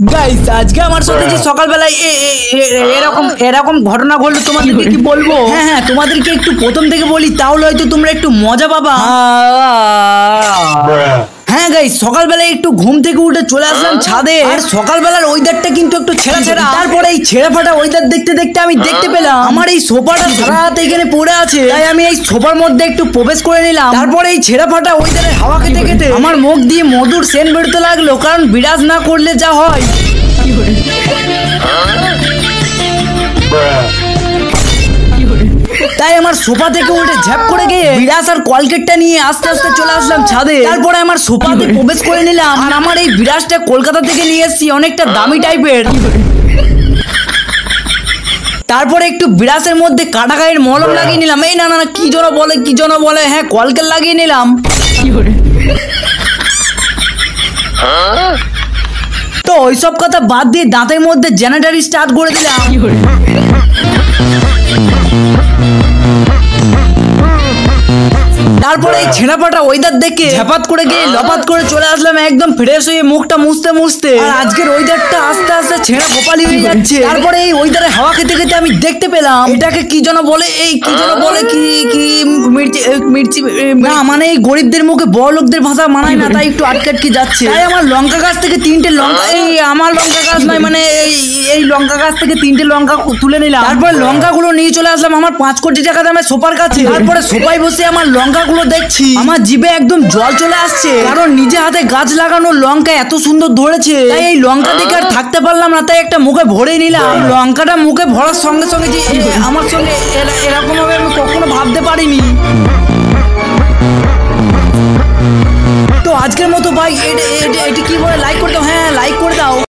Guys আজকে আমার সাথে যে সকালবেলায় এরকম এরকম ঘটনা ঘটলো তোমাদেরকে কি বলবো। হ্যাঁ তোমাদেরকে একটু প্রথম থেকে বলি, তাহলে হয়তো তোমরা একটু মজা পাবা। হ্যাঁ গাইস, সকালবেলায় একটু ঘুম থেকে উঠে চলে আসলাম ছাদে। আর সকালবেলার ওয়েদারটা কিন্তু একটু ছেঁড়া ছেঁড়া। তারপরে এই ছেঁড়া ফাটা ওয়েদার দেখতে দেখতে আমি দেখতে পেলাম আমার এই সোফাটা সারা রাত এখানে পড়ে আছে। তাই আমি এই সোফার মধ্যে একটু প্রবেশ করে নিলাম। তারপরে এই ছেঁড়া ফাটা ওয়েদারে হাওয়া খেতে খেতে আমার মুখ দিয়ে মধুর সেন্ট বেরোতে লাগলো, কারণ বিরাজ না করলে যা হয়। তাই আমার সোফা থেকে উঠে ঝ্যাপ করে গিয়ে বিরাস আর কলকেটটা নিয়ে আস্তে আস্তে চলে আসলাম ছাদে। তারপরে আমার সোফাতে প্রবেশ করে নিলাম। আর আমার এই বিরাসটা কলকাতা থেকে নিয়ে এসেছি, অনেকটা দামি টাইপের। তারপরে একটু বিরাসের মধ্যে কাটা গায়ের মলম লাগিয়ে নিলাম। এই না না না, কি যেন বলে হ্যাঁ, কলকেট লাগিয়ে নিলাম। তো ওইসব কথা বাদ দিয়ে দাঁতের মধ্যে জেনারেটর স্টার্ট করে দিলাম। তারপরে এই ছেঁড়াপাটা ওয়েদার দেখে ঝাপাত করে গিয়ে লপাত করে চলে আসলাম একদম ফ্রেশ হয়ে, মুখটা মুছতে মুছতে। আর আজকের ওয়েদারটা আস্তে আস্তে ছেঁড়া গোপালি হয়ে যাচ্ছে। তারপরে এই ওয়েদারে হাওয়া খেতে খেতে আমি দেখতে পেলাম এটাকে কি যেন বলে, কি মির্চি না, মানে এই গরিবদের মুখে বড় লোকদের ভাষা মানায় না, তাই একটু আটকে যাচ্ছে। তাই আমার লঙ্কা গাছ থেকে তিনটে লঙ্কা, আমার লঙ্কা গাছ নয়, মানে এই লঙ্কা গাছ থেকে তিনটে লঙ্কা তুলে নিলাম। তারপরে লঙ্কাগুলো নিয়ে চলে আসলাম আমার 5 কোটি টাকা দামের সোফার কাছে। তারপরে সোফায় বসে আমার লঙ্কাগুলো দেখছি, আমার জিভে একদম জল চলে আসছে, কারণ নিজে হাতে গাছ লাগানো লঙ্কা এত সুন্দর ধরেছে। তাই এই লঙ্কা দেখে আর থাকতে পারলাম না, তাই একটা মুখে ভরে নিলাম। লঙ্কাটা মুখে ভরার সঙ্গে সঙ্গে যে আমার সঙ্গে এরকম ভাবে আমি কখনো ভাবতে পারিনি। তো আজকের মতো ভাই এটি কি বলে, লাইক করে দাও। হ্যাঁ লাইক করে দাও।